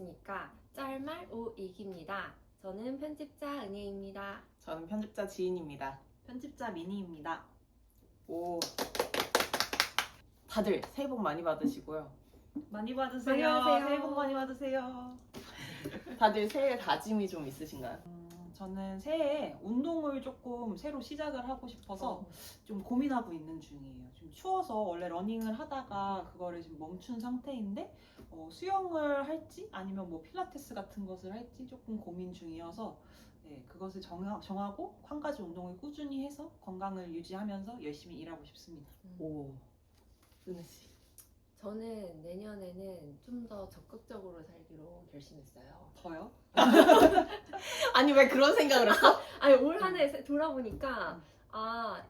안녕하십니까. 짤말 오이기입니다. 저는 편집자 은혜입니다. 저는 편집자 지인입니다. 편집자 미니입니다. 오, 다들 새해 복 많이 받으시고요. 많이 받으세요. 많이 받으세요. 새해 복 많이 받으세요. 다들 새해 다짐이 좀 있으신가요? 저는 새해에 운동을 조금 새로 시작을 하고 싶어서 좀 고민하고 있는 중이에요. 좀 추워서 원래 러닝을 하다가 그거를 지금 멈춘 상태인데 수영을 할지 아니면 뭐 필라테스 같은 것을 할지 조금 고민 중이어서 네, 그것을 정하고 한 가지 운동을 꾸준히 해서 건강을 유지하면서 열심히 일하고 싶습니다. 오, 은혜 씨. 저는 내년에는 좀 더 적극적으로 살기로 결심했어요. 더요? 아니 왜 그런 생각을 했어? 아니 올 한 해 돌아보니까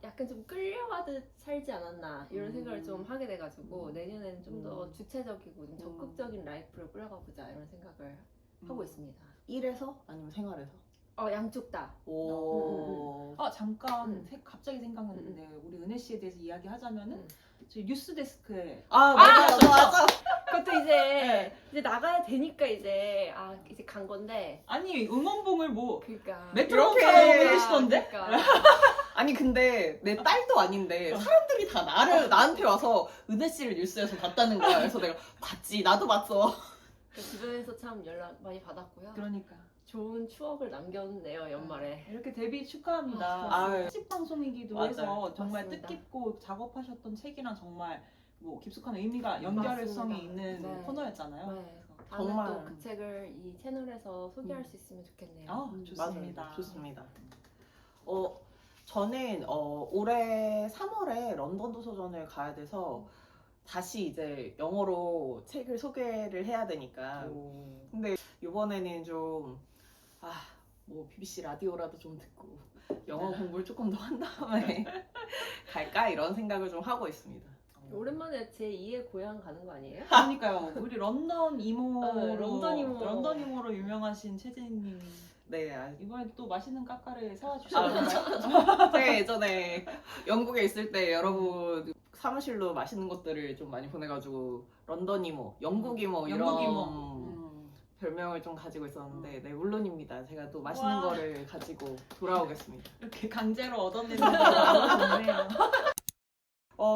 약간 좀 끌려가듯 살지 않았나 이런 생각을 좀 하게 돼가지고 내년에는 좀 더 주체적이고 좀 적극적인 라이프를 꾸려가보자 이런 생각을 하고 있습니다. 일에서 아니면 생활에서? 양쪽 다. 오, 잠깐 갑자기 생각났는데 우리 은혜 씨에 대해서 이야기하자면은 저희 뉴스 데스크에 맞아. 그것도 이제 나가야 되니까 이제 간 건데. 아니 응원봉을 뭐 그러니까 메트로 이렇게 타고 계시던데? 그러니까. 아니 근데 내 딸도 아닌데 사람들이 다 나한테 와서 은혜 씨를 뉴스에서 봤다는 거야. 그래서 내가 봤지, 나도 봤어. 그 주변에서 참 연락 많이 받았고요. 그러니까 좋은 추억을 남겼네요 연말에. 이렇게 데뷔 축하합니다. 아, 특집 방송이기도 맞아요. 해서 정말 맞습니다. 뜻깊고 작업하셨던 책이랑 정말 뭐 깊숙한 의미가 연결성이 맞습니다. 있는 네. 코너였잖아요. 네. 그래서 다음에 정말. 또 그 책을 이 채널에서 소개할 수 있으면 좋겠네요. 좋습니다. 맞아요. 좋습니다. 저는 올해 3월에 런던 도서전을 가야 돼서 다시 이제 영어로 책을 소개를 해야 되니까. 근데 이번에는 좀 뭐 BBC 라디오라도 좀 듣고 영어 공부를 조금 더 한 다음에 갈까 이런 생각을 좀 하고 있습니다. 오랜만에 제 2의 고향 가는 거 아니에요? 그러니까요. 우리 런던 이모로 런던 이모. 유명하신 최재님 네, 이번에 또 맛있는 까까를 사와 아, 주시던가요? 제가 예전에 영국에 있을 때 여러분 사무실로 맛있는 것들을 좀 많이 보내가지고 런던 이모, 영국 이모 이런 영국 이모. 별명을 좀 가지고 있었는데 네 물론입니다. 제가 또 맛있는 와. 거를 가지고 돌아오겠습니다. 이렇게 강제로 얻어내는 거 너무 좋네요.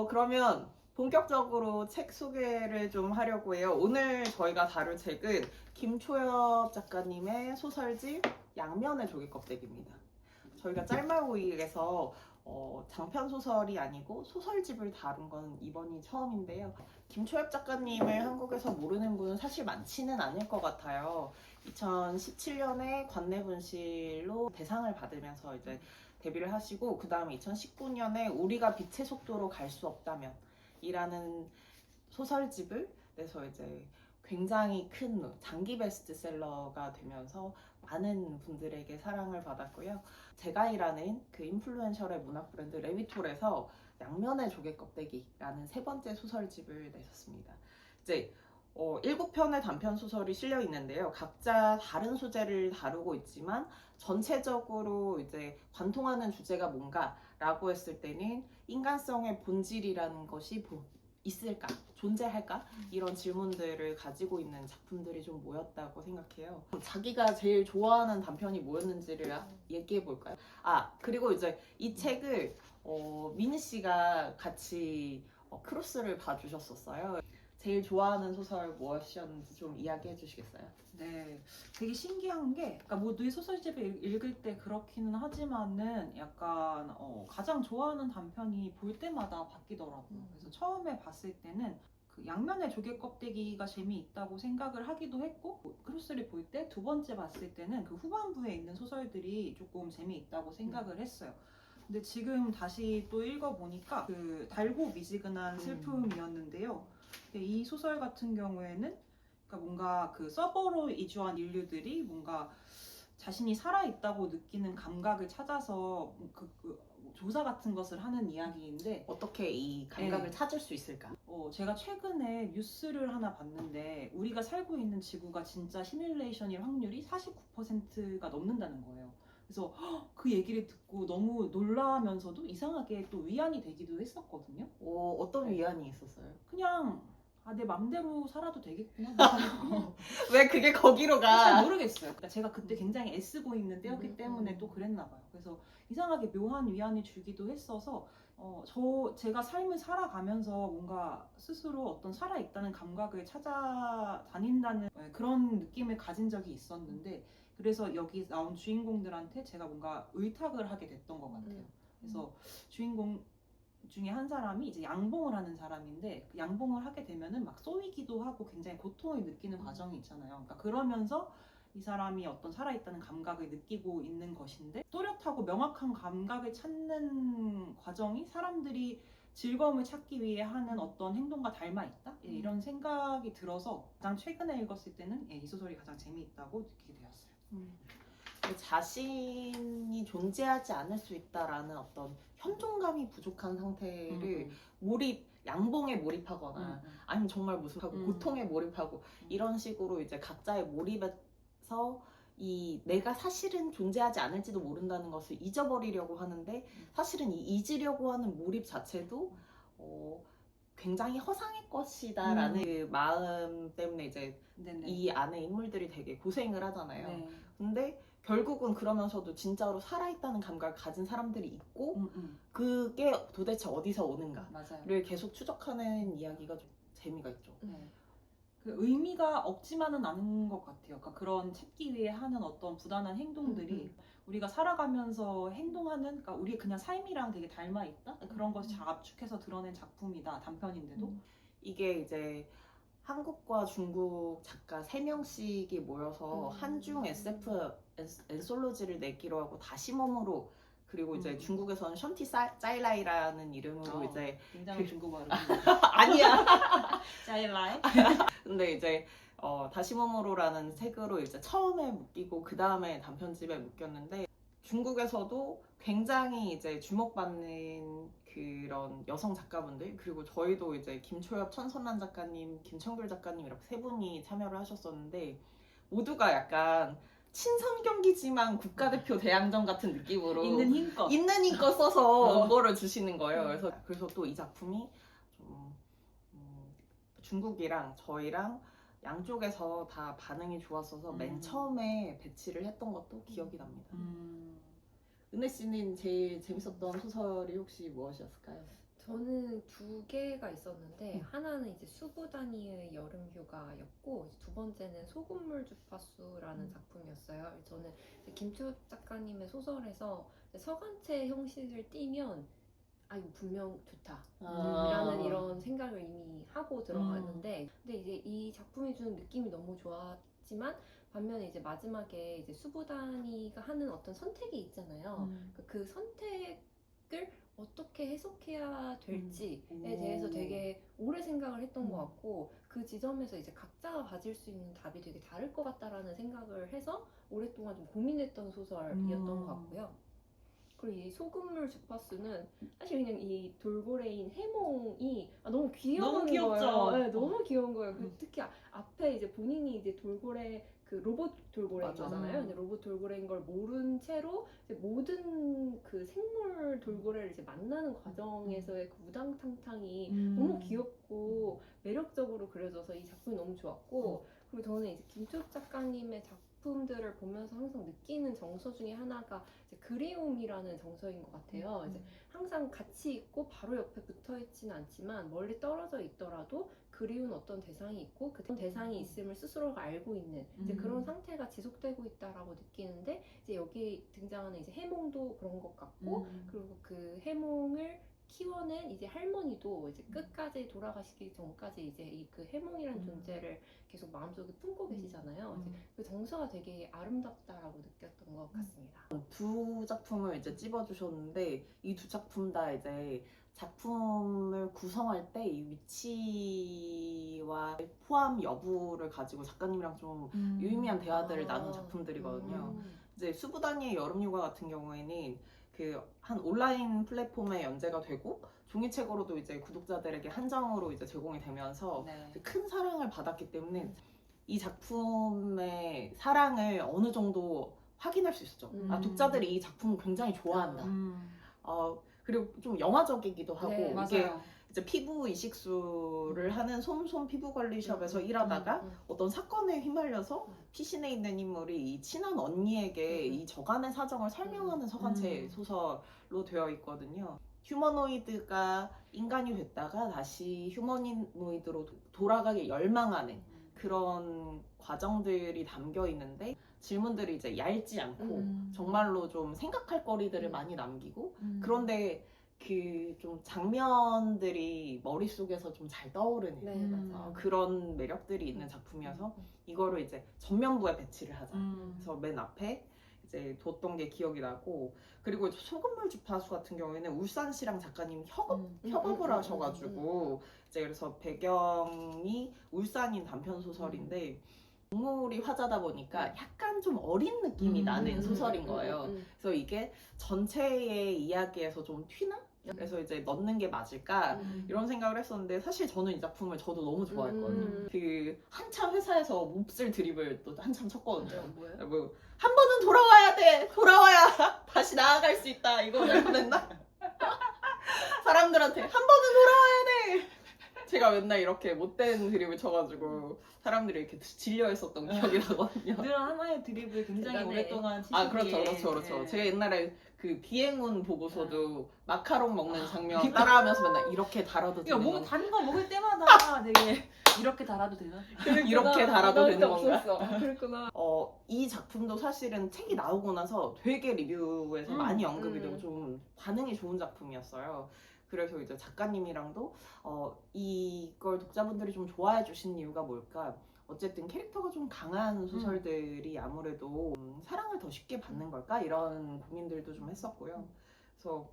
그러면 본격적으로 책 소개를 좀 하려고 해요. 오늘 저희가 다룰 책은 김초엽 작가님의 소설집 양면의 조개 껍데기입니다. 저희가 짤말고이에서 장편 소설이 아니고 소설집을 다룬 건 이번이 처음인데요. 김초엽 작가님을 한국에서 모르는 분은 사실 많지는 않을 것 같아요. 2017년에 관내분실로 대상을 받으면서 이제 데뷔를 하시고 그 다음에 2019년에 우리가 빛의 속도로 갈 수 없다면 이라는 소설집을 내서 이제 굉장히 큰 장기 베스트셀러가 되면서 많은 분들에게 사랑을 받았고요. 제가 일하는 그 인플루엔셜의 문학 브랜드 레비톨에서 양면의 조개 껍데기라는 세 번째 소설집을 내셨습니다. 이제 7편의 단편 소설이 실려 있는데요. 각자 다른 소재를 다루고 있지만 전체적으로 이제 관통하는 주제가 뭔가라고 했을 때는 인간성의 본질이라는 것이 있을까? 존재할까? 이런 질문들을 가지고 있는 작품들이 좀 모였다고 생각해요. 자기가 제일 좋아하는 단편이 뭐였는지를 얘기해 볼까요? 그리고 이제 이 책을 미니 씨가 같이 크로스를 봐주셨었어요. 제일 좋아하는 소설 무엇이었는지 좀 이야기해 주시겠어요? 네, 되게 신기한 게, 그러니까 뭐 늘 소설집을 읽을 때 그렇기는 하지만은 약간 가장 좋아하는 단편이 볼 때마다 바뀌더라고요. 그래서 처음에 봤을 때는 그 양면의 조개 껍데기가 재미있다고 생각을 하기도 했고, 크로스를 볼 때 두 번째 봤을 때는 그 후반부에 있는 소설들이 조금 재미있다고 생각을 했어요. 근데 지금 다시 또 읽어보니까 그 달고 미지근한 슬픔이었는데요. 이 소설 같은 경우에는 그러니까 뭔가 그 서버로 이주한 인류들이 뭔가 자신이 살아있다고 느끼는 감각을 찾아서 그 조사 같은 것을 하는 이야기인데 어떻게 이 감각을 찾을 수 있을까? 제가 최근에 뉴스를 하나 봤는데 우리가 살고 있는 지구가 진짜 시뮬레이션일 확률이 49%가 넘는다는 거예요. 그래서 그 얘기를 듣고 너무 놀라면서도 이상하게 또 위안이 되기도 했었거든요. 어떤 위안이 있었어요? 그냥 내 맘대로 살아도 되겠구나. 왜 그게 거기로 잘 가? 모르겠어요. 그러니까 제가 그때 굉장히 애쓰고 있는 때였기 때문에 또 그랬나 봐요. 그래서 이상하게 묘한 위안이 주기도 했어서 제가 삶을 살아가면서 뭔가 스스로 어떤 살아있다는 감각을 찾아다닌다는 그런 느낌을 가진 적이 있었는데 그래서 여기 나온 주인공들한테 제가 뭔가 의탁을 하게 됐던 것 같아요. 그래서 주인공 중에 한 사람이 이제 양봉을 하는 사람인데 그 양봉을 하게 되면은 막 쏘이기도 하고 굉장히 고통을 느끼는 과정이 있잖아요. 그러니까 그러면서 이 사람이 어떤 살아있다는 감각을 느끼고 있는 것인데 또렷하고 명확한 감각을 찾는 과정이 사람들이 즐거움을 찾기 위해 하는 어떤 행동과 닮아 있다? 이런 생각이 들어서 가장 최근에 읽었을 때는 이 소설이 가장 재미있다고 느끼게 되었어요. 자신이 존재하지 않을 수 있다라는 어떤 현존감이 부족한 상태를 양봉에 몰입하거나 아니면 정말 무슨 고통에 몰입하고 이런 식으로 이제 각자의 몰입에서 이 내가 사실은 존재하지 않을지도 모른다는 것을 잊어버리려고 하는데 사실은 이 잊으려고 하는 몰입 자체도 굉장히 허상일 것이다라는 그 마음 때문에 이제 네네. 이 안에 인물들이 되게 고생을 하잖아요. 네. 근데 결국은 그러면서도 진짜로 살아있다는 감각을 가진 사람들이 있고 그게 도대체 어디서 오는가를 맞아요. 계속 추적하는 이야기가 좀 재미가 있죠. 네. 그 의미가 없지만은 않은 것 같아요. 그러니까 그런 찾기 위해 하는 어떤 부단한 행동들이 우리가 살아가면서 행동하는, 그러니까 우리 그냥 삶이랑 되게 닮아 있다? 그런 것을 잘 압축해서 드러낸 작품이다. 단편인데도. 이게 이제 한국과 중국 작가 3명씩이 모여서 한중 SF 엔솔로지를 내기로 하고 다시 몸으로 그리고 이제 중국에서는 션티 짜이라이라는 이름으로 이제 굉장히 중국어로 아니야. 짜일라이. 근데 이제 다시 몸으로라는 책으로 이제 처음에 묶이고 그 다음에 단편집에 묶였는데 중국에서도 굉장히 이제 주목받는 그런 여성 작가분들 그리고 저희도 이제 김초엽, 천선란 작가님, 김청귤 작가님 이렇게 3분이 참여를 하셨었는데 모두가 약간 친선 경기지만 국가대표 대항전 같은 느낌으로 있는 힘껏 써서 원고를 주시는 거예요. 그래서 또 이 작품이 좀 중국이랑 저희랑 양쪽에서 다 반응이 좋았어서 맨 처음에 배치를 했던 것도 기억이 납니다. 은혜 씨는 제일 재밌었던 소설이 혹시 무엇이었을까요? 저는 2개가 있었는데 하나는 이제 수부다니의 여름휴가였고 2번째는 소금물 주파수라는 작품이었어요. 저는 김초엽 작가님의 소설에서 서간체 형식을 띠면 이거 분명 좋다 라는 이런 생각을 이미 하고 들어갔는데 근데 이제 이 작품이 주는 느낌이 너무 좋았지만 반면에 이제 마지막에 이제 수부다니가 하는 어떤 선택이 있잖아요. 그 선택을 어떻게 해석해야 될지에 대해서 되게 오래 생각을 했던 것 같고 그 지점에서 이제 각자가 가질 수 있는 답이 되게 다를 것 같다라는 생각을 해서 오랫동안 좀 고민했던 소설이었던 것 같고요. 그리고 이 소금물 주파수는 사실 그냥 이 돌고래인 해몽이 너무 귀여운 너무 귀엽죠? 거예요. 네, 너무 귀여운 거예요. 특히 앞에 이제 본인이 이제 돌고래 그 로봇 돌고래인 맞아. 거잖아요. 근데 로봇 돌고래인 걸 모른 채로 이제 모든 그 생물 돌고래를 이제 만나는 과정에서의 그 우당탕탕이 너무 귀엽고 매력적으로 그려져서 이 작품이 너무 좋았고 그리고 저는 이제 김초엽 작가님의 작품들을 보면서 항상 느끼는 정서 중에 하나가 이제 그리움이라는 정서인 것 같아요. 이제 항상 같이 있고 바로 옆에 붙어 있지는 않지만 멀리 떨어져 있더라도 그리운 어떤 대상이 있고 그 대상이 있음을 스스로가 알고 있는 이제 그런 상태가 지속되고 있다라고 느끼는데 이제 여기 등장하는 이제 해몽도 그런 것 같고 그리고 그 해몽을 키워낸 이제 할머니도 이제 끝까지 돌아가시기 전까지 이제 이 그 해몽이라는 존재를 계속 마음속에 품고 계시잖아요. 이제 그 정서가 되게 아름답다라고 느꼈던 것 같습니다. 2 작품을 이제 찝어주셨는데 이 2 작품 다 이제 작품을 구성할 때 이 위치와 포함 여부를 가지고 작가님이랑 좀 유의미한 대화들을 나눈 작품들이거든요. 이제 수부다니의 여름휴가 같은 경우에는 그 한 온라인 플랫폼에 연재가 되고 종이책으로도 이제 구독자들에게 한정으로 이제 제공이 되면서 큰 사랑을 받았기 때문에 이 작품의 사랑을 어느 정도 확인할 수 있었죠. 독자들이 이 작품을 굉장히 좋아한다. 그리고 좀 영화적이기도 하고 네, 이게 맞아요. 이제 피부 이식술을 하는 솜솜 피부관리숍에서 일하다가 어떤 사건에 휘말려서 피신해 있는 인물이 이 친한 언니에게 이 저간의 사정을 설명하는 서간체 소설로 되어 있거든요. 휴머노이드가 인간이 됐다가 다시 휴머노이드로 돌아가게 열망하는 그런 과정들이 담겨 있는데 질문들이 이제 얇지 않고 정말로 좀 생각할 거리들을 많이 남기고 그런데 그 좀 장면들이 머릿속에서 좀 잘 떠오르는 네, 맞아요. 그런 매력들이 있는 작품이어서 이거를 이제 전면부에 배치를 하자. 그래서 맨 앞에 이제 뒀던 게 기억이 나고 그리고 소금물 주파수 같은 경우에는 울산시랑 작가님 협업을 하셔가지고 이제 그래서 배경이 울산인 단편 소설인데 동물이 화자다 보니까 약간 좀 어린 느낌이 나는 소설인 거예요. 그래서 이게 전체의 이야기에서 좀 튀나? 그래서 이제 넣는 게 맞을까? 이런 생각을 했었는데 사실 저는 이 작품을 저도 너무 좋아했거든요. 그 한참 회사에서 몹쓸 드립을 또 한참 쳤거든요. 뭐예요? 뭐, 한 번은 돌아와야 돼! 돌아와야 다시 나아갈 수 있다! 이거 왜 보냈나? 사람들한테 한 번은 돌아와야 돼! 제가 맨날 이렇게 못된 드립을 쳐가지고 사람들이 이렇게 질려 했었던 기억이 나거든요. 늘 하나의 드립을 굉장히 대단해. 오랫동안 치시기에 아, 그렇죠. 네. 제가 옛날에 그 비행운 보고서도 마카롱 먹는 장면 따라하면서 맨날 이렇게 달아도 그러니까 되는 뭐 건가? 단 거 먹을 때마다 되게 이렇게 달아도 되나? 이렇게 달아도 되는 건가? 없었어. 그랬구나. 이 작품도 사실은 책이 나오고 나서 되게 리뷰에서 많이 언급이 되고 음. 좀 반응이 좋은 작품이었어요. 그래서 이제 작가님이랑도 이걸 독자분들이 좀 좋아해 주신 이유가 뭘까? 어쨌든 캐릭터가 좀 강한 소설들이 아무래도 사랑을 더 쉽게 받는 걸까? 이런 고민들도 좀 했었고요. 그래서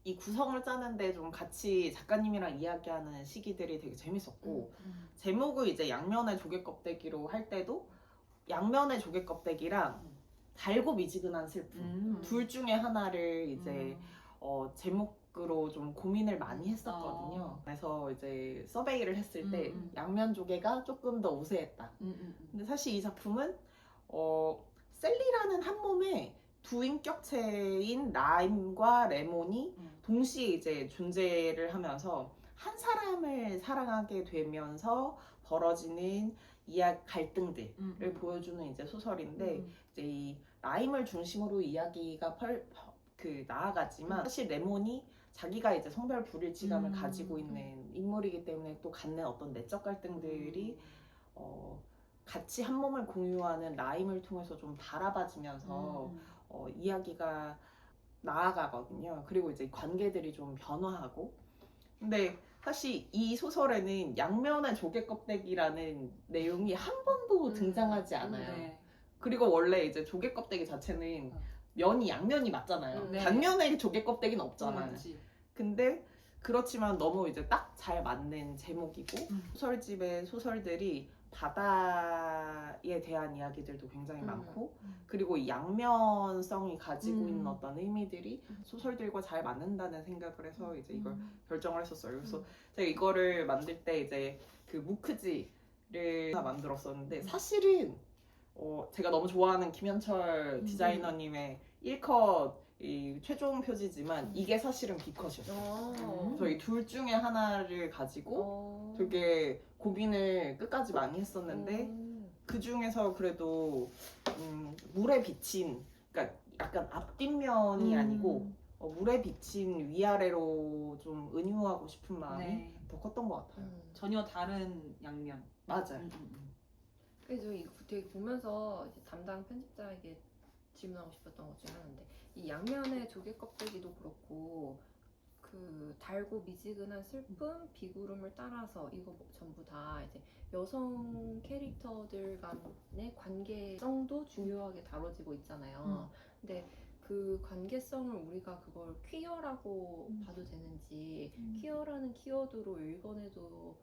이 구성을 짜는데 좀 같이 작가님이랑 이야기하는 시기들이 되게 재밌었고 제목을 이제 양면의 조개 껍데기로 할 때도 양면의 조개 껍데기랑 달고 미지근한 슬픔 둘 중에 하나를 이제 제목으로 좀 고민을 많이 했었거든요. 그래서 이제 서베이를 했을 때 양면 조개가 조금 더 우세했다. 근데 사실 이 작품은 셀리라는 한 몸에 두 인격체인 라임과 레몬이 동시에 이제 존재를 하면서 한 사람을 사랑하게 되면서 벌어지는 갈등들을 보여주는 이제 소설인데 이제 이 라임을 중심으로 이야기가 나아가지만 사실 레몬이 자기가 이제 성별 불일치감을 가지고 있는 인물이기 때문에 또 갖는 어떤 내적 갈등들이 같이 한 몸을 공유하는 라임을 통해서 좀 바라봐지면서 이야기가 나아가거든요. 그리고 이제 관계들이 좀 변화하고 근데 사실 이 소설에는 양면의 조개 껍데기라는 내용이 한 번도 등장하지 않아요. 네. 그리고 원래 이제 조개 껍데기 자체는 면이 양면이 맞잖아요. 네. 단면의 조개 껍데기는 없잖아요. 그렇지. 근데 그렇지만 너무 이제 딱 잘 맞는 제목이고 소설집의 소설들이 바다에 대한 이야기들도 굉장히 많고 그리고 이 양면성이 가지고 있는 어떤 의미들이 소설들과 잘 맞는다는 생각을 해서 이제 이걸 결정을 했었어요. 그래서 제가 이거를 만들 때 이제 그 무크지를 만들었었는데 사실은 제가 너무 좋아하는 김현철 디자이너님의 1컷 이 최종 표지지만 이게 사실은 B컷이었어요. 저희 둘 중에 하나를 가지고 되게 고민을 끝까지 많이 했었는데 그 중에서 그래도 물에 비친 그러니까 약간 앞뒷면이 아니고 물에 비친 위아래로 좀 은유하고 싶은 마음이 더 컸던 것 같아요. 전혀 다른 양면. 맞아요. 그래서 이거 되게 보면서 이제 담당 편집자에게 질문하고 싶었던 것 중에 하나인데 이 양면의 조개 껍데기도 그렇고 그 달고 미지근한 슬픔, 비구름을 따라서 이거 전부 다 이제 여성 캐릭터들 간의 관계성도 중요하게 다뤄지고 있잖아요. 근데 그 관계성을 우리가 그걸 퀴어라고 봐도 되는지 퀴어라는 키워드로 읽어내도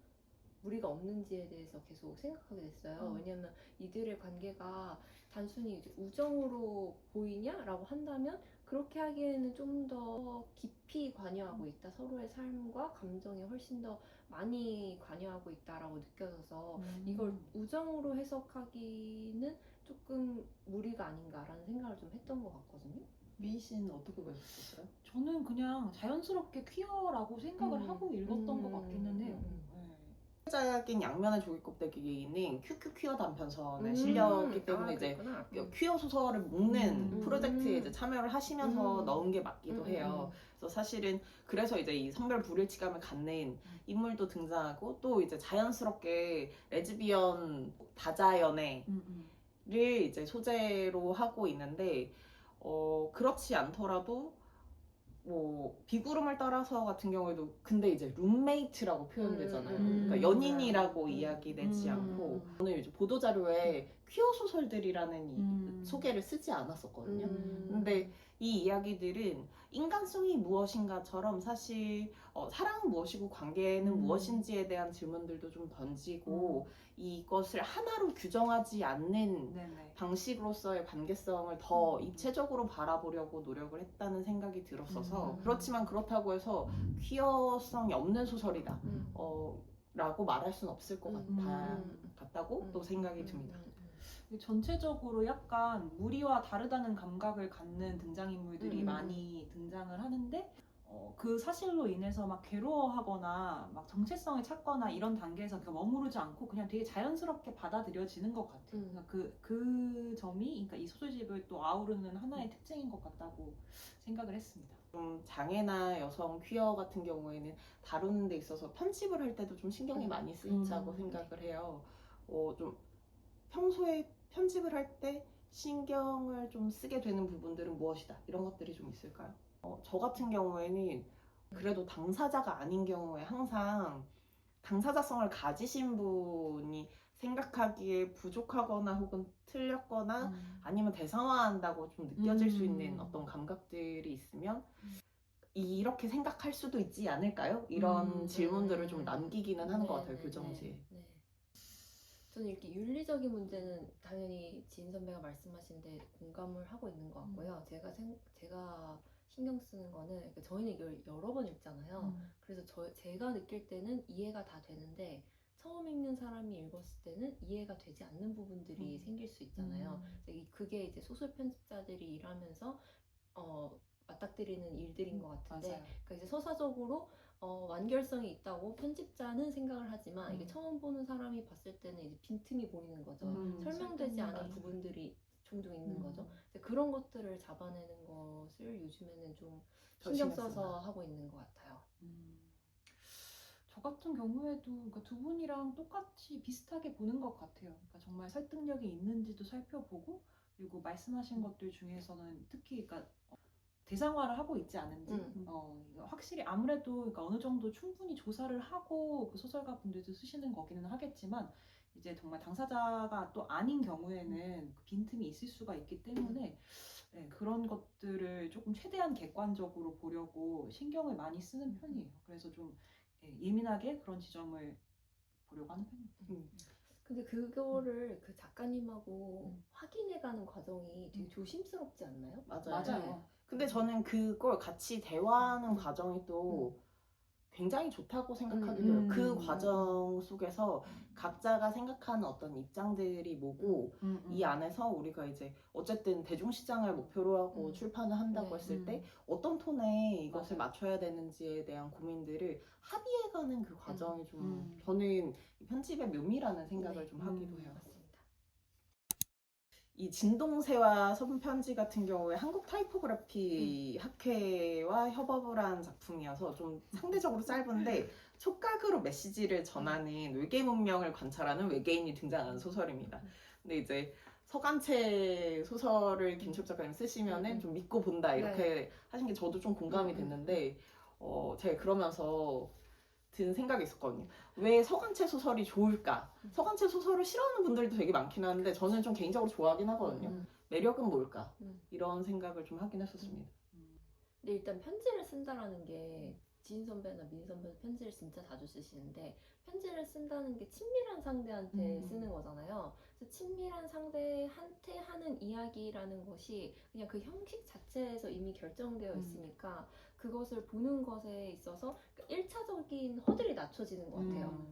무리가 없는지에 대해서 계속 생각하게 됐어요. 왜냐면 이들의 관계가 단순히 이제 우정으로 보이냐라고 한다면 그렇게 하기에는 좀 더 깊이 관여하고 있다. 서로의 삶과 감정에 훨씬 더 많이 관여하고 있다라고 느껴져서 이걸 우정으로 해석하기는 조금 무리가 아닌가라는 생각을 좀 했던 것 같거든요. 미희 씨는 어떻게 보셨어요? 저는 그냥 자연스럽게 퀴어라고 생각을 하고 읽었던 것 같기는 해요. 인 양면의 조개 껍데기는 QQ 퀴어 단편선에 음. 실렸기 때문에 이제 그랬구나. 퀴어 소설을 묶는 프로젝트에 이제 참여를 하시면서 음. 넣은 게 맞기도 해요. 그래서 사실은 그래서 이제 이 성별 불일치감을 갖는 인물도 등장하고 또 이제 자연스럽게 레즈비언 다자연애를 이제 소재로 하고 있는데 그렇지 않더라도 뭐 비구름을 따라서 같은 경우에도 근데 이제 룸메이트라고 표현되잖아요. 그러니까 연인이라고 이야기되지 않고 저는 요즘 보도자료에 퀴어 소설들이라는 이 소개를 쓰지 않았었거든요. 근데 이 이야기들은 인간성이 무엇인가처럼 사실 사랑은 무엇이고 관계는 무엇인지에 대한 질문들도 좀 던지고 이것을 하나로 규정하지 않는 방식으로서의 관계성을 더 입체적으로 바라보려고 노력을 했다는 생각이 들었어서 그렇지만 그렇다고 해서 퀴어성이 없는 소설이다 라고 말할 수는 없을 것 같다고 또 생각이 듭니다. 전체적으로 약간 무리와 다르다는 감각을 갖는 등장인물들이 많이 등장을 하는데 그 사실로 인해서 막 괴로워하거나 막 정체성을 찾거나 이런 단계에서 머무르지 않고 그냥 되게 자연스럽게 받아들여지는 것 같아요. 그러니까 그 점이 그러니까 이 소설집을 또 아우르는 하나의 특징인 것 같다고 생각을 했습니다. 좀 장애나 여성 퀴어 같은 경우에는 다루는 데 있어서 편집을 할 때도 좀 신경이 많이 쓰인다고 생각을 해요. 좀 평소에 편집을 할 때 신경을 좀 쓰게 되는 부분들은 무엇이다 이런 것들이 좀 있을까요? 저 같은 경우에는 그래도 당사자가 아닌 경우에 항상 당사자성을 가지신 분이 생각하기에 부족하거나 혹은 틀렸거나 아니면 대상화한다고 좀 느껴질 수 있는 어떤 감각들이 있으면 이렇게 생각할 수도 있지 않을까요? 이런 질문들을 좀 남기기는 하는 것 같아요, 교정지에. 저는 이렇게 윤리적인 문제는 당연히 지인 선배가 말씀하신 데 공감을 하고 있는 것 같고요. 제가 신경 쓰는 거는 그러니까 저희는 이걸 여러 번 읽잖아요. 그래서 제가 느낄 때는 이해가 다 되는데 처음 읽는 사람이 읽었을 때는 이해가 되지 않는 부분들이 생길 수 있잖아요. 그게 이제 소설 편집자들이 일하면서 맞닥뜨리는 일들인 것 같은데 맞아요. 그러니까 이제 서사적으로 완결성이 있다고 편집자는 생각을 하지만 이게 처음 보는 사람이 봤을 때는 이제 빈틈이 보이는 거죠. 설명되지 않은 부분들이 종종 있는 거죠. 그런 것들을 잡아내는 것을 요즘에는 좀 신경 써서 하고 있는 것 같아요. 저 같은 경우에도 그러니까 두 분이랑 똑같이 비슷하게 보는 것 같아요. 그러니까 정말 설득력이 있는지도 살펴보고 그리고 말씀하신 것들 중에서는 특히 그러니까 대상화를 하고 있지 않은지 확실히 아무래도 그러니까 어느 정도 충분히 조사를 하고 그 소설가 분들도 쓰시는 거기는 하겠지만 이제 정말 당사자가 또 아닌 경우에는 그 빈틈이 있을 수가 있기 때문에 그런 것들을 조금 최대한 객관적으로 보려고 신경을 많이 쓰는 편이에요. 그래서 좀 예민하게 그런 지점을 보려고 하는 편입니다. 근데 그거를 그 작가님하고 확인해가는 과정이 되게 조심스럽지 않나요? 맞아요. 근데 저는 그걸 같이 대화하는 과정이 또 굉장히 좋다고 생각하기도 해요. 그 과정 속에서 각자가 생각하는 어떤 입장들이 뭐고 이 안에서 우리가 이제 어쨌든 대중시장을 목표로 하고 출판을 한다고 했을 때 어떤 톤에 이것을 맞춰야 되는지에 대한 고민들을 합의해가는 그 과정이 좀 저는 편집의 묘미라는 생각을 좀 하기도 해요. 맞습니다. 이 진동세와 손편지 같은 경우에 한국 타이포그래피 학회와 협업을 한 작품이어서 좀 상대적으로 짧은데 촉각으로 메시지를 전하는 외계 문명을 관찰하는 외계인이 등장하는 소설입니다. 근데 이제 서간체 소설을 김초엽 작가님 쓰시면은 좀 믿고 본다 이렇게 하신 게 저도 좀 공감이 됐는데 제가 그러면서 든 생각이 있었거든요. 왜 서간체 소설이 좋을까? 서간체 소설을 싫어하는 분들도 되게 많긴 한데 저는 좀 개인적으로 좋아하긴 하거든요. 매력은 뭘까? 이런 생각을 좀 하긴 했었습니다. 근데 일단 편지를 쓴다라는 게 지인 선배나 미인 선배는 편지를 진짜 자주 쓰시는데 편지를 쓴다는 게 친밀한 상대한테 쓰는 거잖아요. 그래서 친밀한 상대한테 하는 이야기라는 것이 그냥 그 형식 자체에서 이미 결정되어 있으니까 그것을 보는 것에 있어서 1차적인 허들이 낮춰지는 것 같아요.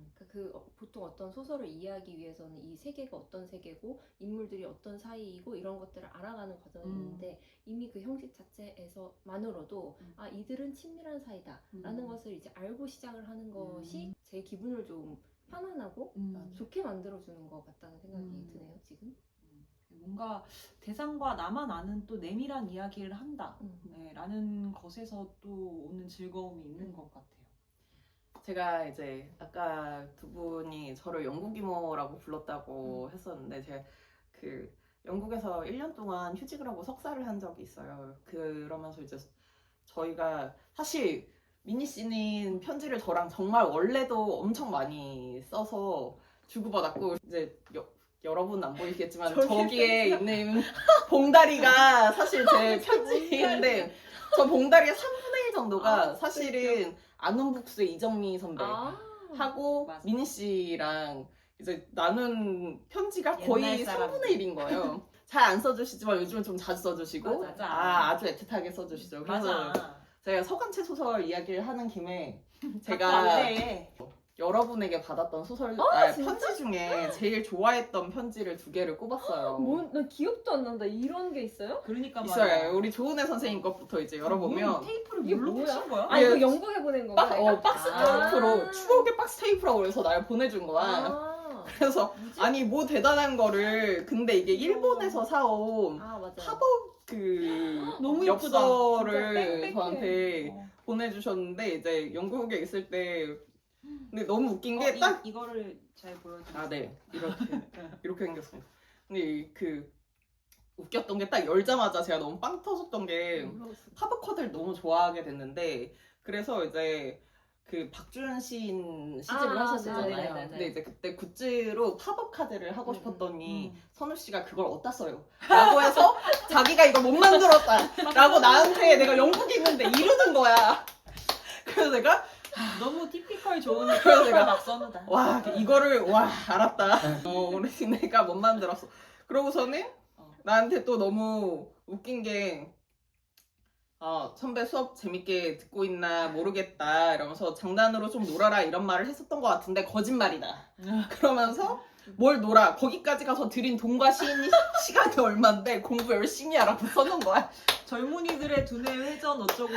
보통 어떤 소설을 이해하기 위해서는 이 세계가 어떤 세계고 인물들이 어떤 사이이고 이런 것들을 알아가는 과정이 있는데 이미 그 형식 자체에서만으로도 아 이들은 친밀한 사이다라는 것을 이제 알고 시작을 하는 것이 제 기분을 좀 편안하고 좋게 만들어주는 것 같다는 생각이 드네요 지금. 뭔가 대상과 나만 아는 또 내밀한 이야기를 한다 네, 라는 것에서 또 오는 즐거움이 있는 것 같아요. 제가 이제 아까 두 분이 저를 영국 이모라고 불렀다고 했었는데 제가 그 영국에서 1년 동안 휴직을 하고 석사를 한 적이 있어요. 그러면서 이제 저희가 사실 미니 씨는 편지를 저랑 정말 원래도 엄청 많이 써서 주고받았고 이제 여러분 안 보이겠지만 저기에 있는 봉다리가 사실 제 편지인데 저 봉다리의 3분의 1 정도가 사실은 아눈북스의 이정미 선배하고 맞아. 미니 씨랑 이제 나눈 편지가 거의 옛날 사람. 3분의 1인 거예요. 잘 안 써주시지만 요즘은 좀 자주 써주시고 맞아. 아주 애틋하게 써주시죠. 그래서 맞아. 제가 서간체 소설 이야기를 하는 김에 갖고 제가 왔네. 여러분에게 받았던 소설 진짜? 편지 중에 제일 좋아했던 편지를 2개를 꼽았어요. 나 기억도 안 난다. 이런 게 있어요? 그러니까 말이야. 있어요. 우리 조은혜 선생님 것부터 이제 열어보면 테이프를 이게 물로 뭐야? 붙인 거야? 아 이거 영국에 보낸 건가? 박스 아. 테이프로 추억의 박스 테이프라고 그래서 날 보내준 거야. 아, 그래서 아니 뭐 대단한 거를 근데 이게 일본에서 사온 맞아. 팝업 그 너무 예쁘다. 진짜 엽서를 빽빽해. 저한테 보내주셨는데 이제 영국에 있을 때 근데 너무 웃긴 게 딱 이거를 잘 보여드릴게요. 네 이렇게 생겼습니다. 근데 그 웃겼던 게 딱 열자마자 제가 너무 빵 터졌던 게 팝업 컷을 너무 좋아하게 됐는데 그래서 이제 그 박주현 시인 시집을 하셨잖아요. 네네네네. 근데 이제 그때 굿즈로 팝업 카드를 하고 싶었더니 선우 씨가 그걸 어디다 써요? 아. 라고 해서 자기가 이거 못 만들었다 라고 나한테 내가 영국에 있는데 이러는 거야. 그래서 내가 너무 티피컬 좋은 그래서 티피컬 내가 막선우다. 와 이거를 와 알았다. 우리 내가 못 만들었어. 그러고서는 나한테 또 너무 웃긴 게 선배 수업 재밌게 듣고 있나 모르겠다 이러면서 장난으로 좀 놀아라 이런 말을 했었던 것 같은데 거짓말이다. 그러면서 뭘 놀아 거기까지 가서 들인 돈과 시간이 얼만데 공부 열심히 하라고 써놓은 거야. 젊은이들의 두뇌 회전 어쩌고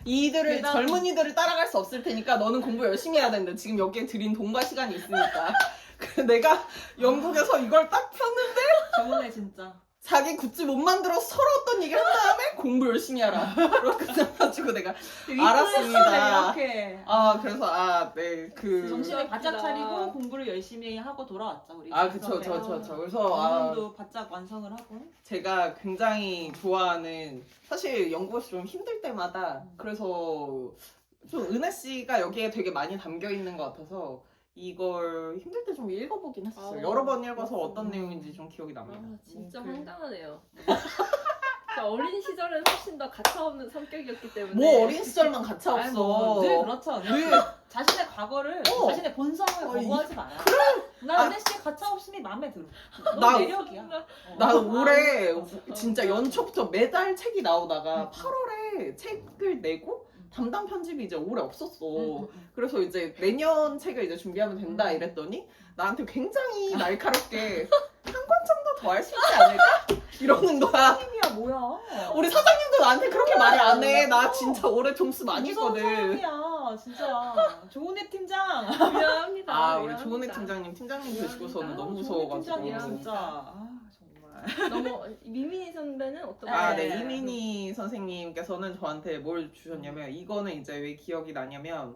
이들을 대단- 젊은이들을 따라갈 수 없을 테니까 너는 공부 열심히 해야 되는데 지금 여기에 들인 돈과 시간이 있으니까. 그래서 내가 영국에서 이걸 딱 폈는데 저번에 진짜 자기 굿즈 못 만들어서 서러웠던 얘기를 한 다음에 공부 열심히 하라. 그렇게 해가지고 내가 알았습니다. 이렇게 그래서 그 정신을 바짝 웃기다. 차리고 공부를 열심히 하고 돌아왔죠 우리. 그쵸. 선배. 그래서 논문도 바짝 완성을 하고. 제가 굉장히 좋아하는 사실 영국에서 좀 힘들 때마다 그래서 좀 은혜 씨가 여기에 되게 많이 담겨 있는 것 같아서 이걸 힘들 때 좀 읽어보긴 했었어요. 여러 번 읽어서 어떤 내용인지 좀 기억이 납니다. 진짜 그- 황당하네요. 진짜 어린 시절은 훨씬 더 가차없는 성격이었기 때문에. 뭐 어린 시절만 가차 아니, 뭐, 없어. 늘 그렇죠. 늘 자신의 과거를 자신의 본성을 거부하지 마라. 나 은혜 씨의 가차 없음이 마음에 들어. 나- 너 매력이야. 나 올해 진짜 연초부터 매달 책이 나오다가 8월에 책을 내고 담당 편집이 이제 올해 없었어. 그래서 이제 내년 책을 이제 준비하면 된다 이랬더니 나한테 굉장히 날카롭게 한 권 정도 더 할 수 있지 않을까? 이러는 거야. 사장님이야 뭐야? 우리 사장님도 나한테 그렇게 말을 안 해. 나 진짜 올해 점수 많이 무서운 했거든. 사람이야 진짜. 조은혜 팀장. 미안합니다. 우리 조은혜 팀장님 되시고서는 너무 조은혜 무서워가지고. 팀장이야 진짜. 정말. 너무 미민이 선배는 어떤 네. 이민희 선생님께서는 저한테 뭘 주셨냐면 이거는 이제 왜 기억이 나냐면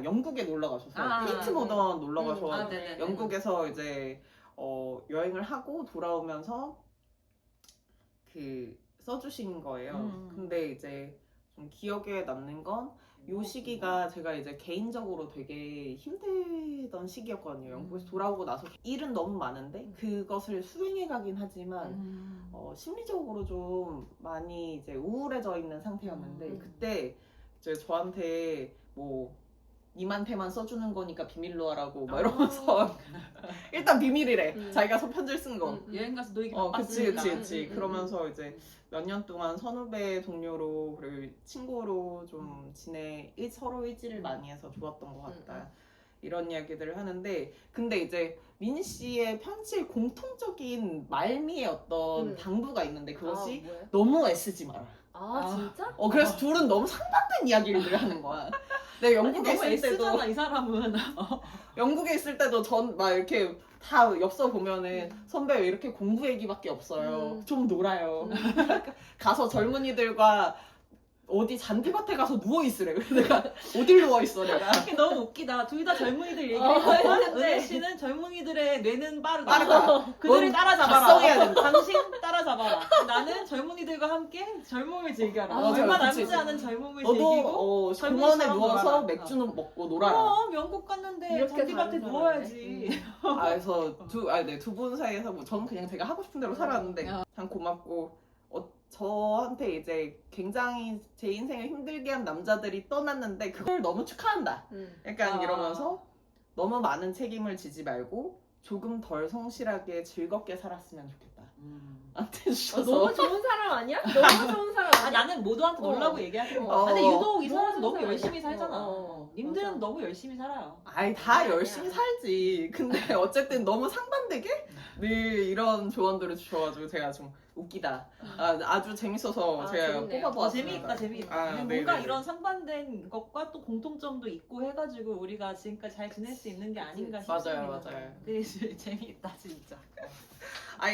영국에 놀러 가셔서 페이트 모던 놀러 가셔서 네네. 영국에서 이제 여행을 하고 돌아오면서 그 써주신 거예요. 근데 이제 좀 기억에 남는 건 요 시기가 제가 이제 개인적으로 되게 힘들던 시기였거든요. 영국에서 돌아오고 나서 일은 너무 많은데 그것을 수행해 가긴 하지만 심리적으로 좀 많이 이제 우울해져 있는 상태였는데 그때 이제 저한테 뭐 님한테만 써주는 거니까 비밀로 하라고 막 이러면서 일단 비밀이래. 자기가 편지를 쓴 거. 여행 가서 너 얘기 그치. 음. 그러면서 이제 몇 년 동안 선후배 동료로 그리고 친구로 좀 서로 의지를 많이 해서 좋았던 것 같다. 이런 이야기들을 하는데, 근데 이제 민 씨의 편지의 공통적인 말미의 어떤 당부가 있는데 그것이 뭐야? 너무 애쓰지 마라. 진짜? 그래서 둘은 너무 상반된 이야기를 하는 거야. 내가 영국에 너무 있을 때도 애쓰잖아 이 사람은. 영국에 있을 때도 전 막 이렇게 다 엽서 보면은 선배 왜 이렇게 공부 얘기밖에 없어요. 좀 놀아요. 가서 젊은이들과 어디 잔디밭에 가서 누워 있으래. 그래서 내가 어딜 누워 있어 내가. 이게 너무 웃기다. 둘 다 젊은이들 얘기를 했거든. 은혜 씨는 젊은이들의 뇌는 빠르다. 그들을 넌 따라잡아라. 각성해야 된다. 당신 따라잡아라. 나는 젊은이들과 함께 젊음을 즐겨라. 맞아, 얼마 그치. 남지 않은 젊음을 즐기고 너도 공원에 젊은이처럼 누워서 놀아라. 맥주는 먹고 놀아라. 그럼 영국 갔는데 이렇게 잔디밭에 다른 누워야지. 그래서 두 분 사이에서 뭐 저는 그냥 제가 하고 싶은 대로 살았는데 참 고맙고 저한테 이제 굉장히 제 인생을 힘들게 한 남자들이 떠났는데 그걸 너무 축하한다. 약간 이러면서 너무 많은 책임을 지지 말고 조금 덜 성실하게 즐겁게 살았으면 좋겠다. 한테 주셔서 너무 좋은 사람 아니야? 너무 좋은 사람 아, 아니야? 나는 모두한테 놀라고 얘기하는 거. 어. 근데 유독 이 너무 사람은 너무 사람이야. 열심히 살잖아. 님들은 맞아. 너무 열심히 살아요. 아이 다 아니야. 열심히 살지. 근데 어쨌든 너무 상반되게 늘 이런 조언들을 주셔가지고 제가 좀 웃기다. 아주 재밌어서 제가 재밌네요. 뽑아보았습니다. 재미있다. 네, 뭔가 네. 이런 상반된 것과 또 공통점도 있고 해가지고 우리가 지금까지 잘 지낼 수 있는 게 아닌가 맞아요, 싶습니다. 맞아요. 되게 재미있다 진짜.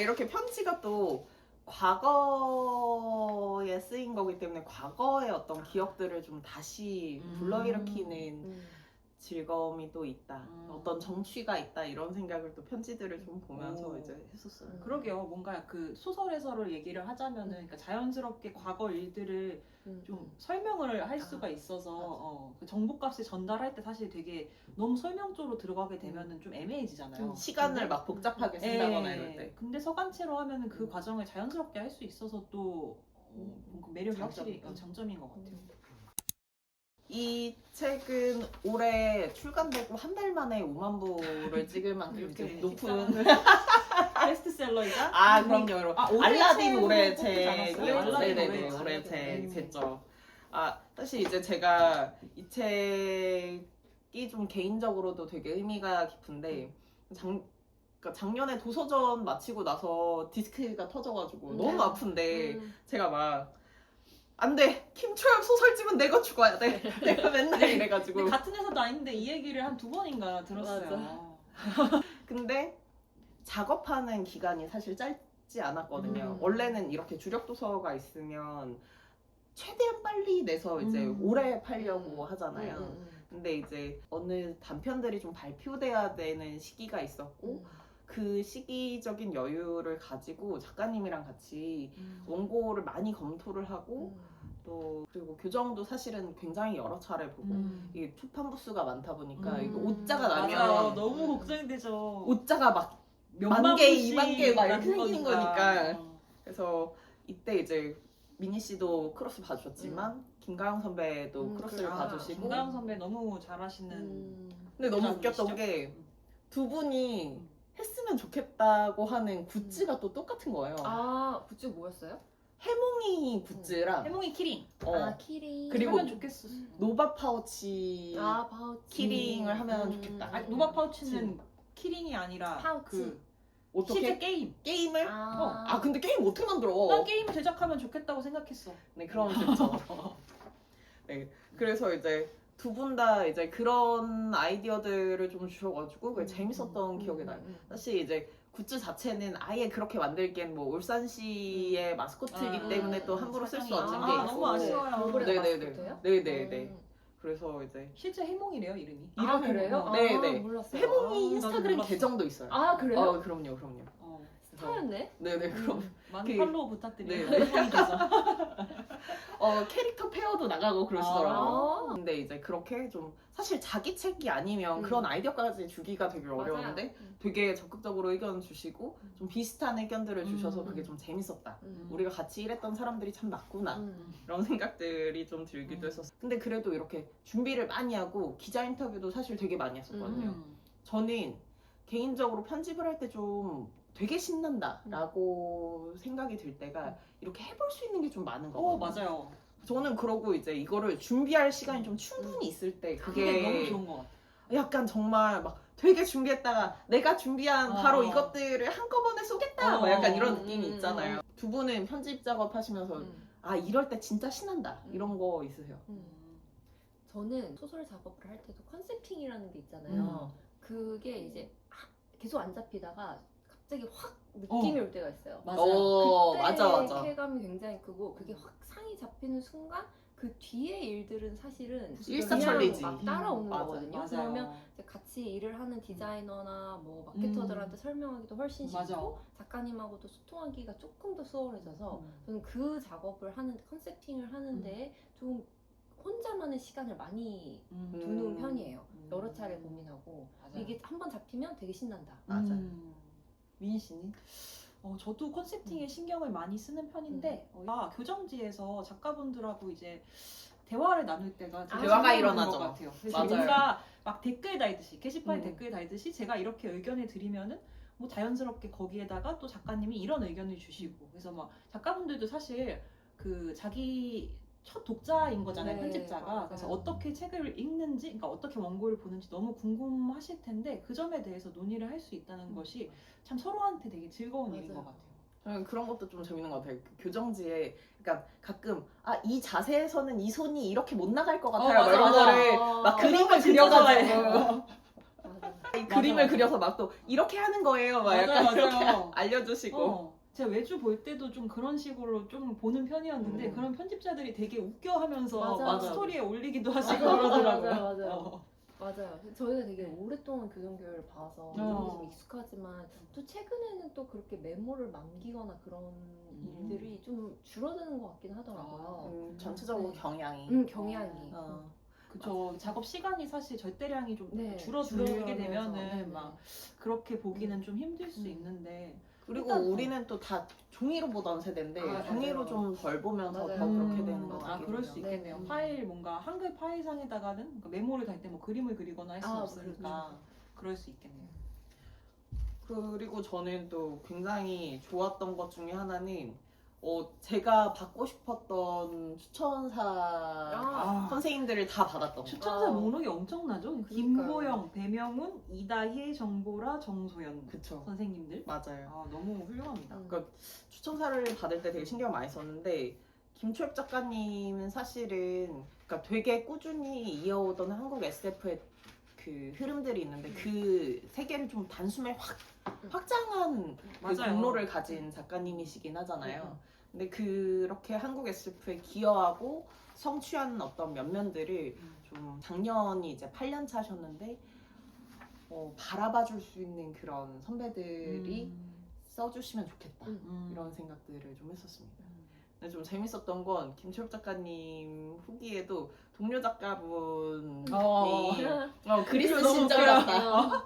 이렇게 편지가 또 과거에 쓰인 거기 때문에 과거의 어떤 기억들을 좀 다시 불러일으키는 즐거움이 또 있다. 어떤 정취가 있다. 이런 생각을 또 편지들을 좀 보면서 오. 이제 했었어요. 그러게요. 뭔가 그 소설에서를 얘기를 하자면은 그러니까 자연스럽게 과거 일들을 좀 설명을 할 수가 있어서 그 정보값을 전달할 때 사실 되게 너무 설명적으로 들어가게 되면은 좀 애매해지잖아요. 시간을 막 복잡하게 쓴다거나 이럴 때. 근데 서간체로 하면은 그 과정을 자연스럽게 할 수 있어서 또 그 매력이 장점. 확실히 장점인 것 같아요. 이 책은 올해 출간되고 한 달 만에 5만 부를 찍을 만큼 이렇게 이제 높은 베스트셀러이자 그럼요. 올해 알라딘 올해 책으로 뽑히지 책이요. 않았어요? 알라딘 네네네. 올해 올해 책. 책 됐죠. 사실 이제 제가 이 책이 좀 개인적으로도 되게 의미가 깊은데 그러니까 작년에 도서전 마치고 나서 디스크가 터져가지고 너무 아픈데 제가 막 안 돼! 김초엽 소설집은 내가 죽어야 돼! 내가 맨날 이래가지고. 근데 같은 회사도 아닌데 이 얘기를 한 2번인가 들었어요. 근데 작업하는 기간이 사실 짧지 않았거든요. 원래는 이렇게 주력 도서가 있으면 최대한 빨리 내서 이제 오래 팔려고 하잖아요. 근데 이제 어느 단편들이 좀 발표돼야 되는 시기가 있었고 그 시기적인 여유를 가지고 작가님이랑 같이 원고를 많이 검토를 하고 또 그리고 교정도 사실은 굉장히 여러 차례 보고 이게 초판 부수가 많다 보니까 이게 옷자가 나면 맞아요. 너무 걱정이 되죠. 옷자가 막 몇만 10,000개, 부씩 20,000개 막 이렇게 나는 생기는 거니까. 그래서 이때 이제 미니 씨도 크로스 봐주셨지만 김가영 선배도 크로스를 봐주시고 김가영 선배 너무 잘하시는. 근데 너무 기자님이시죠? 웃겼던 게 두 분이 했으면 좋겠다고 하는 굿즈가 또 똑같은 거예요. 굿즈 뭐였어요? 해몽이 굿즈랑 해몽이 키링. 키링. 그리고 하면 좋겠어. 노바 파우치 파우치. 키링을 하면 좋겠다. 아니, 노바 파우치는 키링이 아니라 파우치. 그 어떻게 실제 게임. 게임을? 아. 근데 게임 어떻게 만들어? 난 게임을 제작하면 좋겠다고 생각했어. 네, 그러면 좋죠. 네, 그래서 이제 두 분 다 이제 그런 아이디어들을 좀 주셔가지고 그게 재밌었던 기억이 나요. 사실 이제 굿즈 자체는 아예 그렇게 만들기엔 뭐 울산시의 마스코트이기 때문에 또 함부로 쓸 수 없는 게 있고. 너무 아쉬워요. 네네네. 네네네. 그래서 이제 실제 해몽이래요 이름이. 그래요? 네네. 몰랐어요. 해몽이 나도 인스타그램 몰랐어. 계정도 있어요. 그래요? 그럼요. 스타였네. 네네 그럼 많은 그- 팔로우 부탁드려요. 네. 일본이 되죠. 캐릭터 페어도 나가고 그러시더라고요. 아. 근데 이제 그렇게 좀 사실 자기 책이 아니면 음. 그런 아이디어까지 주기가 되게 어려운데 맞아요. 되게 적극적으로 의견 주시고 좀 비슷한 의견들을 주셔서 음. 그게 좀 재밌었다. 음. 우리가 같이 일했던 사람들이 참 맞구나. 음. 이런 생각들이 좀 들기도 음. 했었어요. 근데 그래도 이렇게 준비를 많이 하고 기자 인터뷰도 사실 되게 많이 했었거든요. 음. 저는 개인적으로 편집을 할 때 좀 되게 신난다라고 생각이 들 때가 이렇게 해볼 수 있는 게 좀 많은 거거든요. 맞아요. 저는 그러고 이제 이거를 준비할 시간이 좀 충분히 있을 때 그게 그게 너무 좋은 것 같아요. 약간 정말 막 되게 준비했다가 내가 준비한 바로 이것들을 한꺼번에 쏘겠다 막 약간 이런 느낌이 있잖아요. 두 분은 편집 작업 하시면서 아 이럴 때 진짜 신난다 이런 거 있으세요? 저는 소설 작업을 할 때도 컨셉팅이라는 게 있잖아요. 그게 이제 계속 안 잡히다가 갑자기 확 느낌이 올 때가 있어요. 맞아요. 그때 맞아. 쾌감이 굉장히 크고 그게 확 상이 잡히는 순간 그 뒤에 일들은 사실은 일사천리지. 그냥 막 따라오는 맞아요. 거거든요. 그러면 이제 같이 일을 하는 디자이너나 뭐 마케터들한테 설명하기도 훨씬 쉽고 맞아. 작가님하고도 소통하기가 조금 더 수월해져서 저는 그 작업을 하는 컨셉팅을 하는데 좀 혼자만의 시간을 많이 두는 편이에요. 여러 차례 고민하고 맞아요. 이게 한번 잡히면 되게 신난다. 맞아요. 미인 씨는? 저도 컨셉팅에 신경을 많이 쓰는 편인데 교정지에서 작가분들하고 이제 대화를 나눌 때가 되게 대화가 중요한 일어나죠. 것 같아요. 그래서 맞아요. 뭔가 막 댓글 달듯이 게시판에 음. 댓글 달듯이 제가 이렇게 의견을 드리면은 뭐 자연스럽게 거기에다가 또 작가님이 이런 의견을 주시고 그래서 막 작가분들도 사실 그 자기 첫 독자인 거잖아요, 네, 편집자가. 맞아요. 그래서 어떻게 책을 읽는지, 그러니까 어떻게 원고를 보는지 너무 궁금하실 텐데 그 점에 대해서 논의를 할 수 있다는 것이 참 서로한테 되게 즐거운 일인 맞아요. 것 같아요. 저는 그런 것도 좀 재밌는 것 같아요. 그 교정지에 그러니까 가끔 이 자세에서는 이 손이 이렇게 못 나갈 것 같아요. 막 맞아, 이런 맞아. 거를 막 그림을 진짜 그려가지고 맞아. 이 그림을 맞아. 그려서 막 또 이렇게 하는 거예요. 막 맞아요, 약간 맞아요. 이렇게 알려주시고. 제가 외주 볼 때도 좀 그런 식으로 좀 보는 편이었는데 음. 그런 편집자들이 되게 웃겨하면서 맞아. 막 스토리에 올리기도 하시고 맞아, 그러더라고요. 맞아요. 맞아요. 저희가 되게 오랫동안 교정교육을 봐서 이런 게 좀 익숙하지만 또 최근에는 또 그렇게 메모를 남기거나 그런 일들이 좀 줄어드는 것 같긴 하더라고요. 전체적으로 네. 경향이. 경향이. 그쵸. 작업 시간이 사실 절대량이 좀 네, 줄어들게 줄어들면서. 되면은 네네. 막 그렇게 보기는 좀 힘들 수 음. 있는데 그리고 일단 우리는 또 다 종이로 보던 세대인데 종이로 맞아요. 좀 덜 보면서 맞아요. 더 그렇게 되는 것 맞아요. 같아요. 그럴 수 있겠네요. 네. 파일 뭔가 한글 파일상에다가는 그러니까 메모를 달 때 뭐 그림을 그리거나 할 수 아, 없으니까 그럴 수 있겠네요. 그리고 저는 또 굉장히 좋았던 것 중에 하나는 제가 받고 싶었던 추천사 선생님들을 다 받았던 거. 추천사 목록이 엄청나죠? 그러니까요. 김보영, 배명훈, 이다혜, 정보라, 정소연 그쵸. 선생님들. 맞아요. 너무 훌륭합니다. 추천사를 받을 때 되게 신경 많이 썼는데 김초엽 작가님은 사실은 그러니까 되게 꾸준히 이어오던 한국 SF의 그 흐름들이 있는데 그 세계를 좀 단숨에 확장한 그 맞아요. 공로를 가진 작가님이시긴 하잖아요. 근데 그렇게 한국 SF에 기여하고 성취한 어떤 면면들을 좀 작년이 이제 8년 차셨는데 바라봐 줄 수 있는 그런 선배들이 써주시면 좋겠다 이런 생각들을 좀 했었습니다. 근데 좀 재밌었던 건 김초엽 작가님 후기에도 동료 작가분이 그리스 너무 신작 웃겨요. 같다.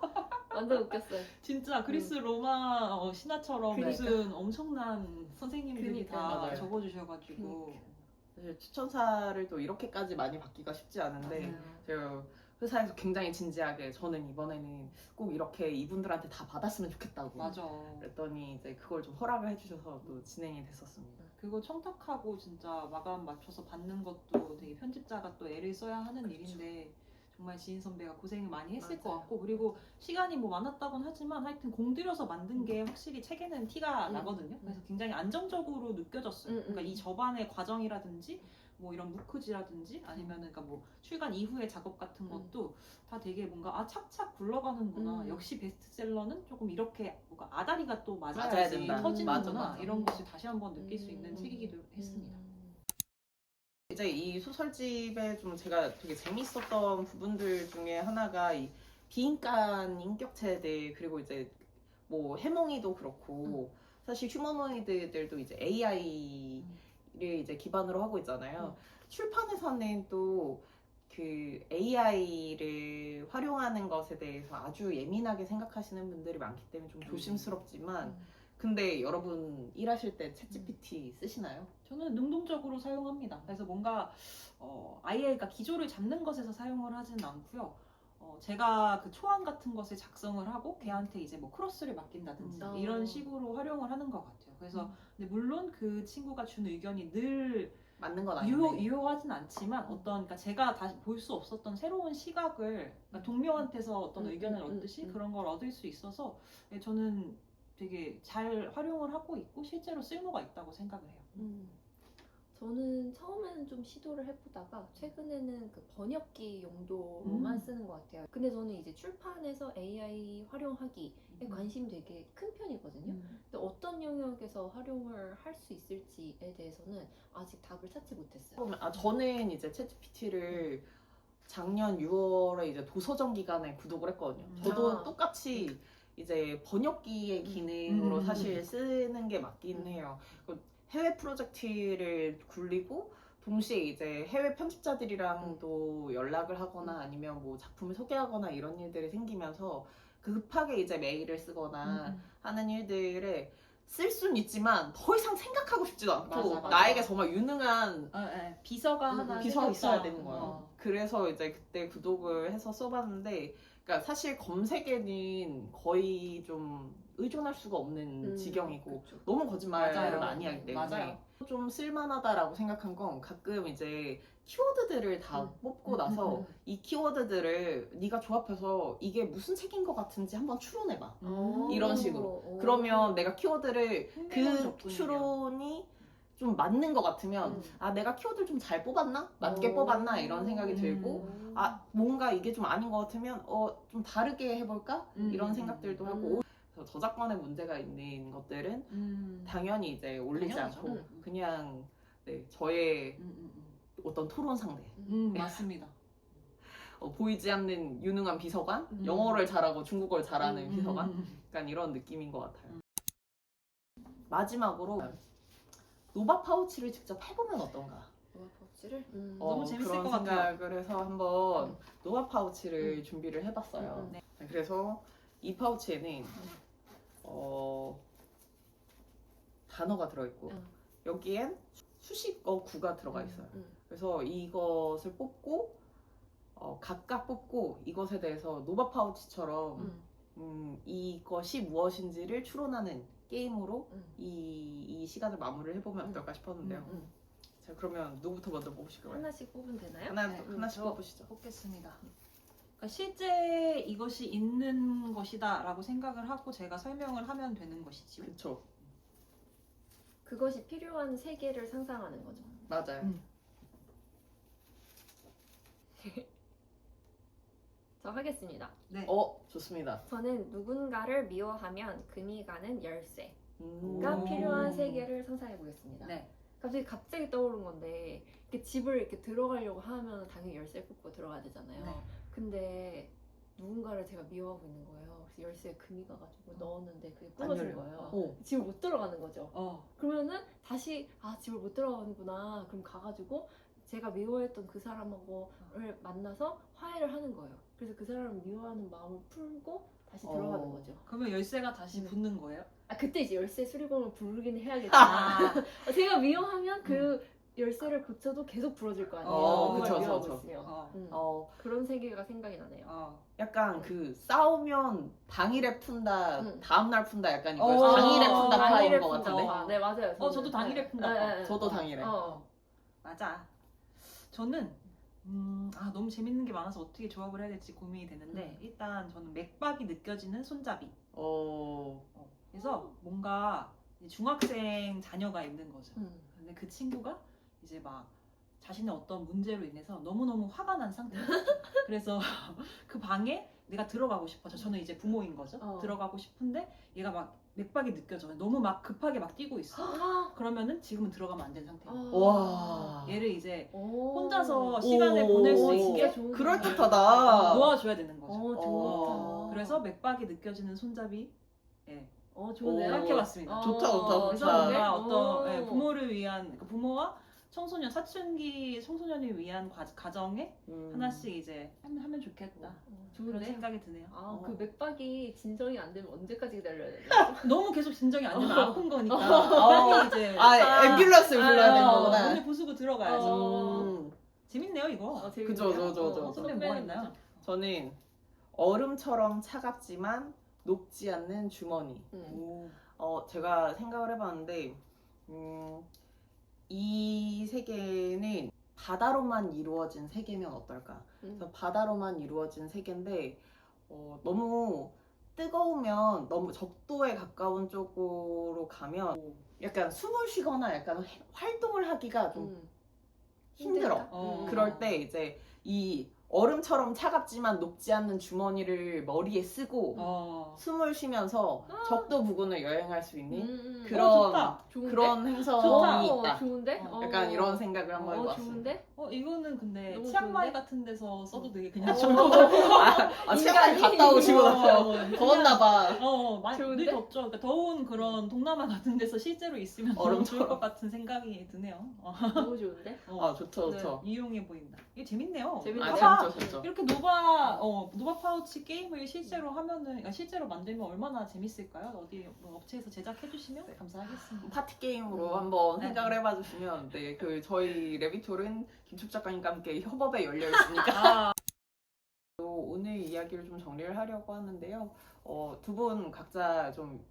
완전 웃겼어요. 진짜 그리스 로마 신화처럼 그러니까. 무슨 엄청난 선생님들이 그러니까. 다 맞아요. 적어주셔가지고 사실 추천사를 또 이렇게까지 많이 받기가 쉽지 않은데 제가 회사에서 굉장히 진지하게 저는 이번에는 꼭 이렇게 이분들한테 다 받았으면 좋겠다고 맞아. 그랬더니 이제 그걸 좀 허락을 해주셔서 또 진행이 됐었습니다. 그거 청탁하고 진짜 마감 맞춰서 받는 것도 되게 편집자가 또 애를 써야 하는 일인데 정말 지인 선배가 고생을 많이 했을 것 같고 그리고 시간이 뭐 많았다곤 하지만 하여튼 공들여서 만든 게 확실히 책에는 티가 나거든요. 그래서 굉장히 안정적으로 느껴졌어요. 그러니까 이 접안의 과정이라든지 뭐 이런 무크지라든지 아니면은 그러니까 뭐 출간 이후의 작업 같은 것도 다 되게 뭔가 착착 굴러가는구나. 역시 베스트셀러는 조금 이렇게 뭔가 아다리가 또 맞아야 맞아야지 된다. 터지는구나. 맞아. 이런 것을 다시 한번 느낄 수 있는 책이기도 했습니다. 이제 이 소설집에 좀 제가 되게 재밌었던 부분들 중에 하나가 이 비인간 인격체들 그리고 이제 뭐 해몽이도 그렇고 사실 휴머노이드들도 이제 AI를 이제 기반으로 하고 있잖아요. 출판에서는 또 그 AI를 활용하는 것에 대해서 아주 예민하게 생각하시는 분들이 많기 때문에 좀 조심스럽지만 근데 여러분 일하실 때 챗GPT 쓰시나요? 저는 능동적으로 사용합니다. 그래서 뭔가 아예 그러니까 기조를 잡는 것에서 사용을 하지는 않고요. 제가 그 초안 같은 것을 작성을 하고 걔한테 이제 뭐 크로스를 맡긴다든지 이런 식으로 활용을 하는 것 같아요. 그래서 근데 물론 그 친구가 준 의견이 늘 맞는 건 아닌데. 유효하진 않지만 그러니까 제가 다시 볼 수 없었던 새로운 시각을 그러니까 동료한테서 어떤 의견을 얻듯이 그런 걸 얻을 수 있어서 저는 되게 잘 활용을 하고 있고 실제로 쓸모가 있다고 생각을 해요. 저는 처음에는 좀 시도를 해보다가 최근에는 그 번역기 용도로만 쓰는 것 같아요. 근데 저는 이제 출판에서 AI 활용하기에 관심이 되게 큰 편이거든요. 근데 어떤 영역에서 활용을 할 수 있을지에 대해서는 아직 답을 찾지 못했어요. 저는 이제 챗GPT를 작년 6월에 이제 도서정 기간에 구독을 했거든요. 저도 똑같이 이제 번역기의 기능으로 사실 쓰는 게 맞긴 해요. 해외 프로젝트를 굴리고 동시에 이제 해외 편집자들이랑도 연락을 하거나 아니면 뭐 작품을 소개하거나 이런 일들이 생기면서 급하게 이제 메일을 쓰거나 하는 일들에 쓸 수는 있지만 더 이상 생각하고 싶지도 않고 맞아. 나에게 정말 유능한 비서가 하나 비서가 있어야 생겼다. 되는 거예요. 그래서 이제 그때 구독을 해서 써봤는데 그러니까 사실 검색에는 거의 좀 의존할 수가 없는 지경이고 그쵸. 너무 거짓말을 맞아요. 많이 하기 때문에 맞아요. 좀 쓸만하다라고 생각한 건 가끔 이제 키워드들을 다 뽑고 나서 이 키워드들을 네가 조합해서 이게 무슨 책인 것 같은지 한번 추론해봐. 이런 식으로. 그러면 내가 키워드를 흥미로운 그 접근이네요. 추론이 좀 맞는 것 같으면 아 내가 키워드를 좀 잘 뽑았나? 맞게 뽑았나? 이런 생각이 들고 아 뭔가 이게 좀 아닌 것 같으면 좀 다르게 해볼까? 이런 생각들도 하고 그래서 저작권에 문제가 있는 것들은 당연히 이제 올리지 당연하죠. 않고 그냥 네, 저의 어떤 토론 상대 맞습니다. 보이지 않는 유능한 비서관 영어를 잘하고 중국어를 잘하는 비서관 약간 이런 느낌인 것 같아요. 마지막으로 노바 파우치를 직접 해보면 어떤가? 노바 파우치를? 너무 재밌을 그런 것 같아요. 생각을 해서 한번 노바 파우치를 준비를 해봤어요. 네. 그래서 이 파우치에는 단어가 들어있고 여기엔 수식어 구가 들어가 있어요. 그래서 이것을 뽑고 각각 뽑고 이것에 대해서 노바 파우치처럼 이것이 무엇인지를 추론하는 게임으로 이 시간을 마무리를 해보면 어떨까 싶었는데요. 자, 그러면 누구부터 먼저 뽑으실까요? 하나씩 뽑으면 되나요? 하나씩 저 뽑으시죠. 뽑겠습니다. 그러니까 실제 이것이 있는 것이다라고 생각을 하고 제가 설명을 하면 되는 것이지요. 그쵸. 그것이 필요한 세계를 상상하는 거죠. 맞아요. 저 하겠습니다. 네. 좋습니다. 저는 누군가를 미워하면 금이 가는 열쇠가 오. 필요한 세계를 상상해 보겠습니다. 네. 갑자기 떠오른 건데 이렇게 집을 이렇게 들어가려고 하면 당연히 열쇠 꽂고 들어가야 되잖아요. 네. 근데 누군가를 제가 미워하고 있는 거예요. 그래서 열쇠에 금이 가가지고 넣었는데 그게 부러진 열려. 거예요. 집을 못 들어가는 거죠. 그러면은 다시 집을 못 들어가는구나. 그럼 가가지고 제가 미워했던 그 사람하고를 만나서 화해를 하는 거예요. 그래서 그 사람을 미워하는 마음을 풀고 다시 들어가는 거죠. 그러면 열쇠가 다시 붙는 거예요? 그때 이제 열쇠 수리공을 부르긴 해야겠죠. 아, 제가 미워하면 그 열쇠를 고쳐도 계속 부러질 거 아니에요. 누군가를 그쵸, 미워하고 그쵸. 있으면. 그런 세계가 생각이 나네요. 약간 그 싸우면 당일에 푼다, 다음날 푼다 약간 이거 어, 당일에 푼다 파인 당일에 것 푼다. 같은데. 네, 맞아요. 저도 당일에 푼다. 네, 네. 저도 당일에. 맞아. 저는 너무 재밌는 게 많아서 어떻게 조합을 해야 될지 고민이 되는데 일단 저는 맥박이 느껴지는 손잡이. 그래서 뭔가 중학생 자녀가 있는 거죠. 근데 그 친구가 이제 막 자신의 어떤 문제로 인해서 너무너무 화가 난 상태예요. 그래서 그 방에 내가 들어가고 싶어. 저는 이제 부모인 거죠. 들어가고 싶은데 얘가 막 맥박이 느껴져요. 너무 막 급하게 막 뛰고 있어. 그러면은 지금은 들어가면 안 된 상태예요. 와. 얘를 이제 혼자서 시간을 보낼 수 있게 그럴듯하다. 놓아줘야 되는 거죠. 좋다. 그래서 맥박이 느껴지는 손잡이에 예, 좋은데요? 생각해봤습니다. 좋다, 좋다, 그래서 좋다. 뭔가 어떤 오. 예, 부모를 위한 그러니까 부모와 청소년 사춘기 청소년을 위한 가정에 하나씩 이제 하면 좋겠다. 그런 좋은데? 생각이 드네요. 그 맥박이 진정이 안 되면 언제까지 기다려야 되나? 너무 계속 진정이 안 되면 아픈 거니까 빨리 이제 앰뷸런스를 불러야 되는 거구나. 문을 부수고 들어가야죠. 재밌네요 이거. 그죠, 저. 선배는 뭐가 있나요? 저는 얼음처럼 차갑지만 녹지 않는 주머니. 제가 생각을 해봤는데, 이 세계는 바다로만 이루어진 세계면 어떨까? 그래서 바다로만 이루어진 세계인데, 너무 뜨거우면 너무 적도에 가까운 쪽으로 가면 약간 숨을 쉬거나 약간 활동을 하기가 좀 힘들어. 그럴 때 이제 이 얼음처럼 차갑지만 녹지 않는 주머니를 머리에 쓰고 숨을 쉬면서 적도 부근을 여행할 수 있는 좋다. 그런 행성이 좋다. 있다. 좋은데? 약간 이런 생각을 한번 해봤습니다. 좋은데? 이거는 근데 너무 치앙마이 좋은데? 같은 데서 써도 되게 그냥 좋을 것 같아요. 치앙마이 갔다 오시고 나서 더웠나봐. 많이 좋은데? 늘 덥죠. 그러니까 더운 그런 동남아 같은 데서 실제로 있으면 너무 얼음처럼. 좋을 것 같은 생각이 드네요. 너무 좋은데? 좋죠. 이용해 보인다. 이게 재밌네요. 재밌네요. 봐봐. 재밌죠. 이렇게 노바 파우치 게임을 실제로 하면은 그러니까 실제로 만들면 얼마나 재밌을까요? 어디 뭐 업체에서 제작해 주시면 감사하겠습니다. 파티 게임으로 한번 네. 생각을 해봐주시면 저희 레비톨은 김축 작가님과 함께 협업에 열려 있으니까 오늘 이야기를 좀 정리를 하려고 하는데요. 두 분 각자 좀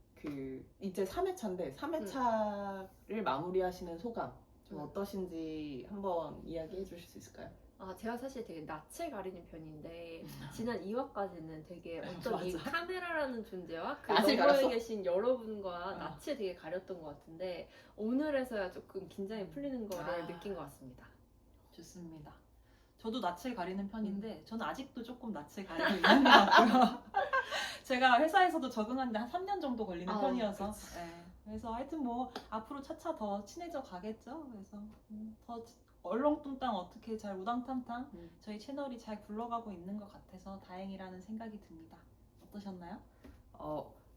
이제 3회차인데 3회차를 마무리하시는 소감 좀 어떠신지 한번 이야기해 주실 수 있을까요? 제가 사실 되게 낯을 가리는 편인데 지난 2화까지는 되게 어떤 이 맞아. 카메라라는 존재와 그 낯을 너머에 가렸어? 계신 여러분과 낯을 되게 가렸던 것 같은데 오늘에서야 조금 긴장이 풀리는 거를 느낀 것 같습니다. 좋습니다. 저도 낯을 가리는 편인데 저는 아직도 조금 낯을 가리고 있는 것 같고요. 제가 회사에서도 적응하는데 한 3년 정도 걸리는 편이어서 그래서 하여튼 뭐 앞으로 차차 더 친해져 가겠죠. 그래서 더 얼렁뚱땅 어떻게 잘 우당탕탕 저희 채널이 잘 굴러가고 있는 것 같아서 다행이라는 생각이 듭니다. 어떠셨나요?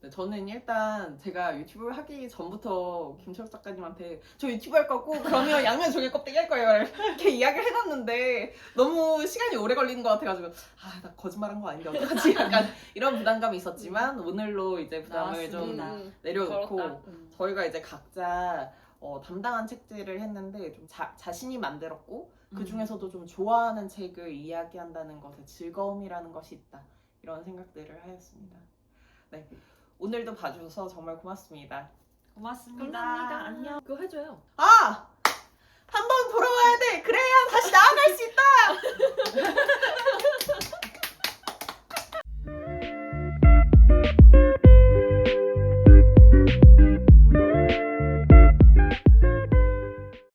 네, 저는 일단 제가 유튜브를 하기 전부터 김철 작가님한테 저 유튜브 할 거고 그러면 양면 조개 껍데기 할 거예요 이렇게 이야기를 해놨는데 너무 시간이 오래 걸리는 것 같아가지고 나 거짓말한 거 아닌데 어떡하지 약간 이런 부담감이 있었지만 오늘로 이제 부담을 좀 내려놓고 저희가 이제 각자 담당한 책들을 했는데 좀 자신이 만들었고 그 중에서도 좀 좋아하는 책을 이야기한다는 것에 즐거움이라는 것이 있다 이런 생각들을 하였습니다. 네, 오늘도 봐주셔서 정말 고맙습니다. 고맙습니다. 감사합니다. 안녕. 그거 해줘요. 한 번 돌아와야 돼. 그래야 다시 나아갈 수 있다.